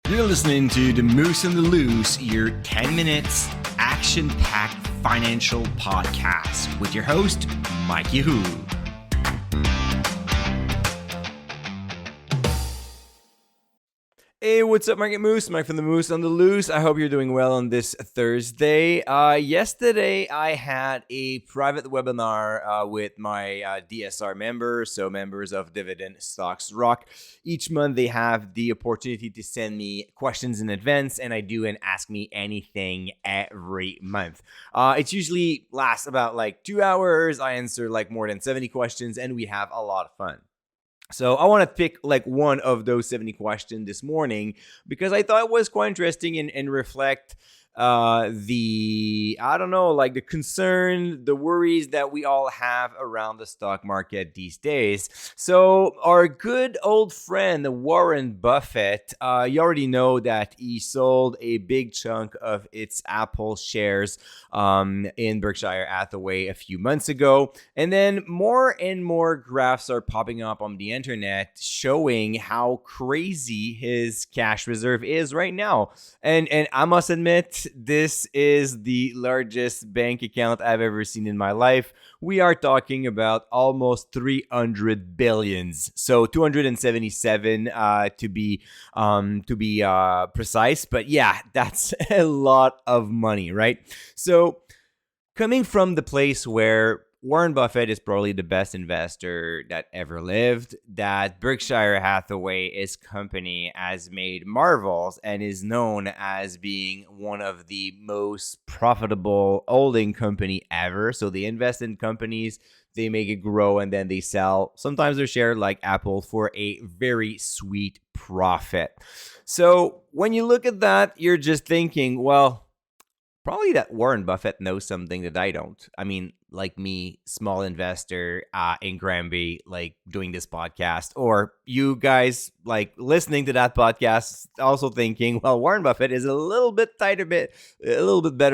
You're listening to The Moose and the Loose, your 10 minutes action-packed financial podcast with your host, Mikey Hu. Hey, what's up, Market Moose? Mike from The Moose on the Loose. I hope you're doing well on this Thursday. Yesterday, I had a private webinar with my DSR members, so members of Dividend Stocks Rock. Each month, they have the opportunity to send me questions in advance, and I do an Ask Me Anything every month. It usually lasts about 2 hours. I answer more than 70 questions, and we have a lot of fun. So I want to pick one of those 70 questions this morning because I thought it was quite interesting and reflect the concern, the worries that we all have around the stock market these days. So our good old friend, Warren Buffett, you already know that he sold a big chunk of its Apple shares in Berkshire Hathaway a few months ago. And then more and more graphs are popping up on the internet showing how crazy his cash reserve is right now. And I must admit, this is the largest bank account I've ever seen in my life. We are talking about almost 300 billions. So 277 to be precise. But yeah, that's a lot of money, right? So coming from the place where Warren Buffett is probably the best investor that ever lived, that Berkshire Hathaway, his company, has made marvels and is known as being one of the most profitable holding company ever. So they invest in companies, they make it grow, and then they sell sometimes their share like Apple for a very sweet profit. So when you look at that, you're just thinking, well, probably that Warren Buffett knows something that I don't. I mean, like me, small investor in Granby, doing this podcast, or you guys listening to that podcast, also thinking, well, Warren Buffett is a little bit better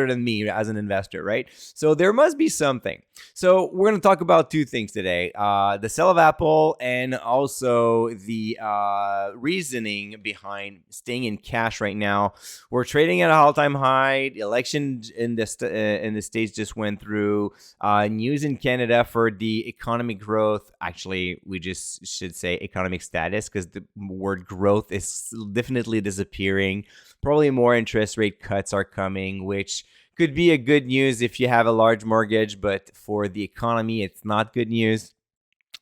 than me as an investor, right? So there must be something. So we're going to talk about two things today: the sale of Apple, and also the reasoning behind staying in cash right now. We're trading at an all-time high. The election in the States just went through. News in Canada for the economic growth. Actually, we just should say economic status because the word growth is definitely disappearing. Probably more interest rate cuts are coming, which could be a good news if you have a large mortgage, but for the economy, it's not good news.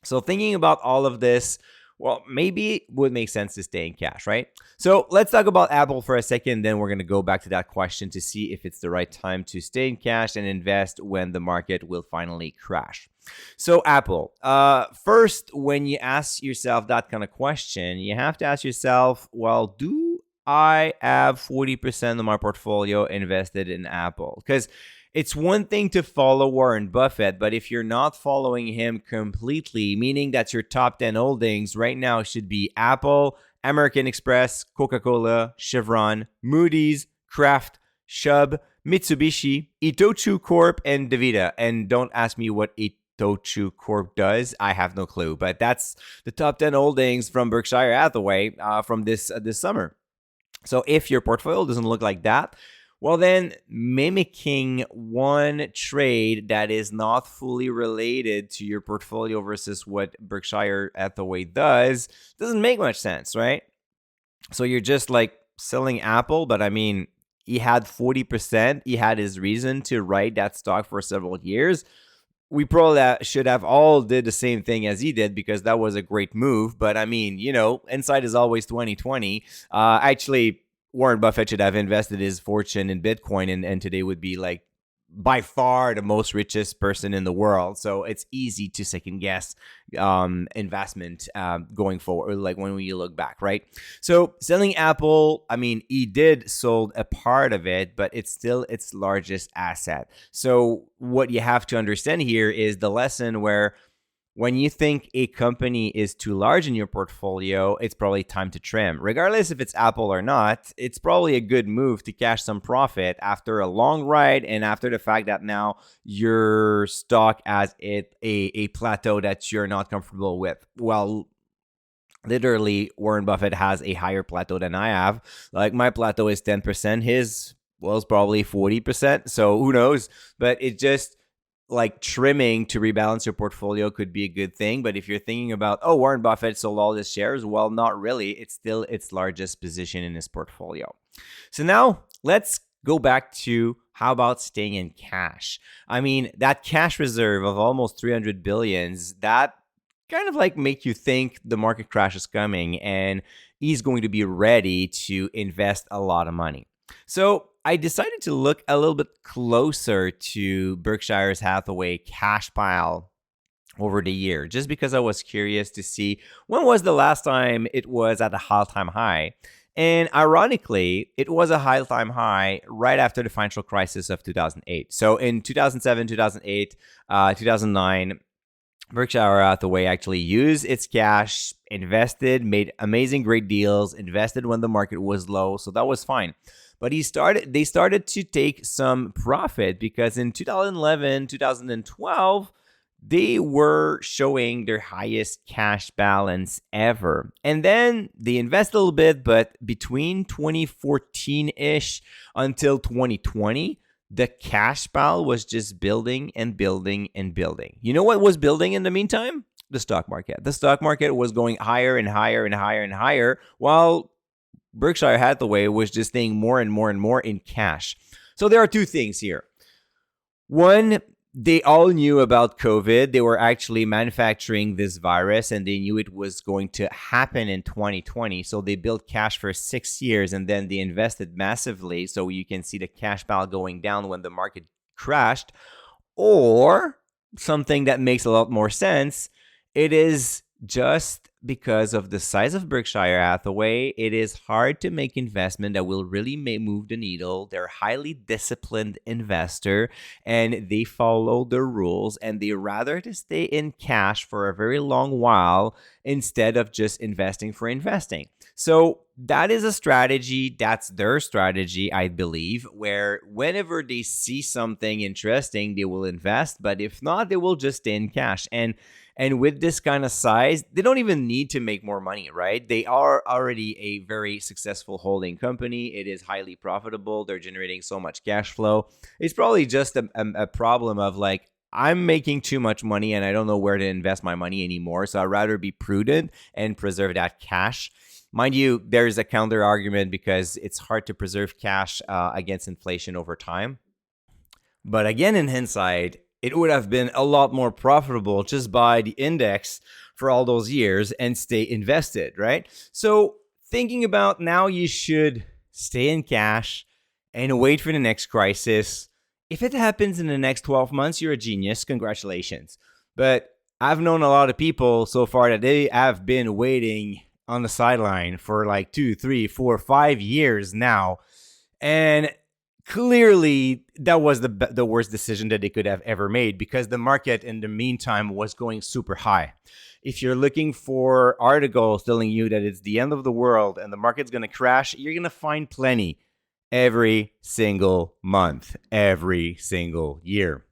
So thinking about all of this, well, maybe it would make sense to stay in cash, right? So let's talk about Apple for a second. Then we're going to go back to that question to see if it's the right time to stay in cash and invest when the market will finally crash. So Apple, first, when you ask yourself that kind of question, you have to ask yourself, well, do I have 40% of my portfolio invested in Apple? Because it's one thing to follow Warren Buffett, but if you're not following him completely, meaning that your top 10 holdings right now should be Apple, American Express, Coca-Cola, Chevron, Moody's, Kraft, Chubb, Mitsubishi, Itochu Corp, and DaVita. And don't ask me what Itochu Corp does. I have no clue, but that's the top 10 holdings from Berkshire Hathaway from this summer. So if your portfolio doesn't look like that, well, then mimicking one trade that is not fully related to your portfolio versus what Berkshire Hathaway doesn't make much sense, right? So you're just selling Apple, but I mean, he had 40%. He had his reason to ride that stock for several years. We probably should have all did the same thing as he did because that was a great move. But I mean, insight is always 2020. Actually, Warren Buffett should have invested his fortune in Bitcoin and today would be by far the most richest person in the world. So it's easy to second guess investment going forward, when you look back, right? So selling Apple, I mean, he did sold a part of it, but it's still its largest asset. So what you have to understand here is the lesson where when you think a company is too large in your portfolio, it's probably time to trim. Regardless if it's Apple or not, it's probably a good move to cash some profit after a long ride and after the fact that now your stock has a plateau that you're not comfortable with. Well, Literally, Warren Buffett has a higher plateau than I have. Like my plateau is 10%. His was probably 40%. So who knows? But it just like trimming to rebalance your portfolio could be a good thing. But if you're thinking about, oh, Warren Buffett sold all his shares, well, not really. It's still its largest position in his portfolio. So now let's go back to how about staying in cash? I mean, that cash reserve of almost 300 billions, that kind of like make you think the market crash is coming and he's going to be ready to invest a lot of money. So I decided to look a little bit closer to Berkshire Hathaway cash pile over the year, just because I was curious to see when was the last time it was at a all-time high. And ironically, it was a all-time high right after the financial crisis of 2008. So in 2007, 2008, 2009, Berkshire Hathaway actually used its cash, invested, made amazing, great deals, invested when the market was low. So that was fine. But they started to take some profit because in 2011, 2012, they were showing their highest cash balance ever. And then they invest a little bit, but between 2014-ish until 2020, the cash pile was just building and building and building. You know what was building in the meantime? The stock market. The stock market was going higher and higher and higher and higher, while Berkshire Hathaway was just staying more and more and more in cash. So there are two things here. One, they all knew about COVID. They were actually manufacturing this virus and they knew it was going to happen in 2020. So they built cash for 6 years and then they invested massively. So you can see the cash pile going down when the market crashed. Or something that makes a lot more sense, it is just because of the size of Berkshire Hathaway, it is hard to make investment that will really move the needle. They're a highly disciplined investor and they follow the rules and they rather to stay in cash for a very long while instead of just investing for investing. So that is a strategy. That's their strategy, I believe, where whenever they see something interesting, they will invest. But if not, they will just stay in cash. And with this kind of size, they don't even need to make more money, right? They are already a very successful holding company. It is highly profitable. They're generating so much cash flow. It's probably just a problem of like, I'm making too much money and I don't know where to invest my money anymore. So I'd rather be prudent and preserve that cash. Mind you, there's a counter argument because it's hard to preserve cash against inflation over time. But again, in hindsight, it would have been a lot more profitable just buy the index for all those years and stay invested, right? So thinking about now, you should stay in cash and wait for the next crisis. If it happens in the next 12 months, you're a genius. Congratulations. But I've known a lot of people so far that they have been waiting on the sideline for like 2, 3, 4, 5 years now. And clearly, that was the worst decision that they could have ever made because the market in the meantime was going super high. If you're looking for articles telling you that it's the end of the world and the market's going to crash, you're going to find plenty every single month, every single year.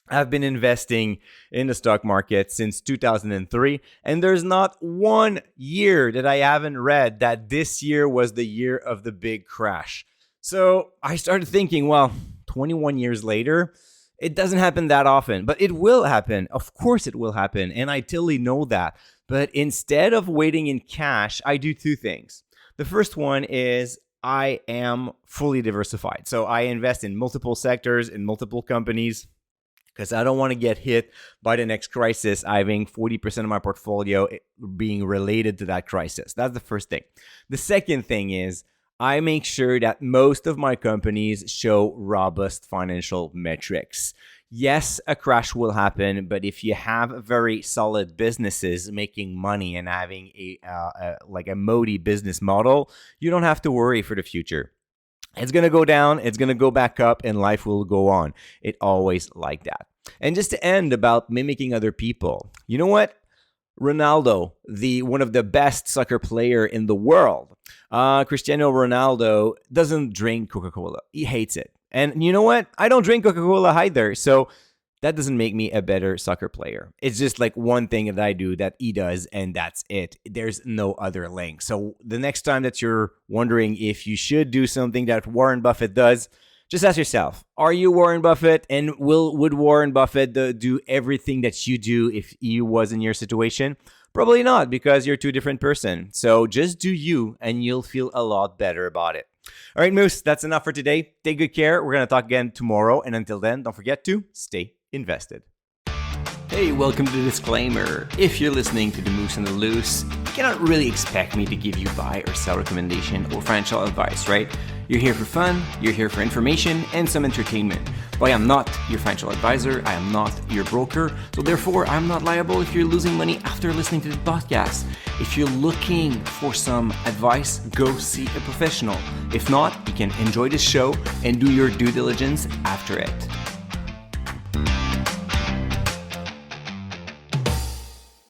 I've been investing in the stock market since 2003, and there's not one year that I haven't read that this year was the year of the big crash. So I started thinking, well, 21 years later, it doesn't happen that often, but it will happen. Of course it will happen, and I totally know that. But instead of waiting in cash, I do two things. The first one is I am fully diversified. So I invest in multiple sectors, in multiple companies, because I don't want to get hit by the next crisis, having 40% of my portfolio being related to that crisis. That's the first thing. The second thing is I make sure that most of my companies show robust financial metrics. Yes, a crash will happen, but if you have very solid businesses making money and having a Modi business model, you don't have to worry for the future. It's going to go down, it's going to go back up, and life will go on. It always like that. And just to end about mimicking other people, you know what? Ronaldo, one of the best soccer player in the world, Cristiano Ronaldo doesn't drink Coca-Cola. He hates it. And you know what? I don't drink Coca-Cola either. So that doesn't make me a better soccer player. It's just like one thing that I do that he does, and that's it. There's no other link. So the next time that you're wondering if you should do something that Warren Buffett does, just ask yourself, are you Warren Buffett? And would Warren Buffett do everything that you do if he was in your situation? Probably not, because you're two different person. So just do you, and you'll feel a lot better about it. All right, Moose, that's enough for today. Take good care. We're going to talk again tomorrow. And until then, don't forget to stay invested. Hey, welcome to the disclaimer. If you're listening to The Moose and the Loose, you cannot really expect me to give you buy or sell recommendation or financial advice, right? You're here for fun, you're here for information and some entertainment. But I am not your financial advisor, I am not your broker, so therefore I'm not liable if you're losing money after listening to the podcast. If you're looking for some advice, go see a professional. If not, you can enjoy the show and do your due diligence after it.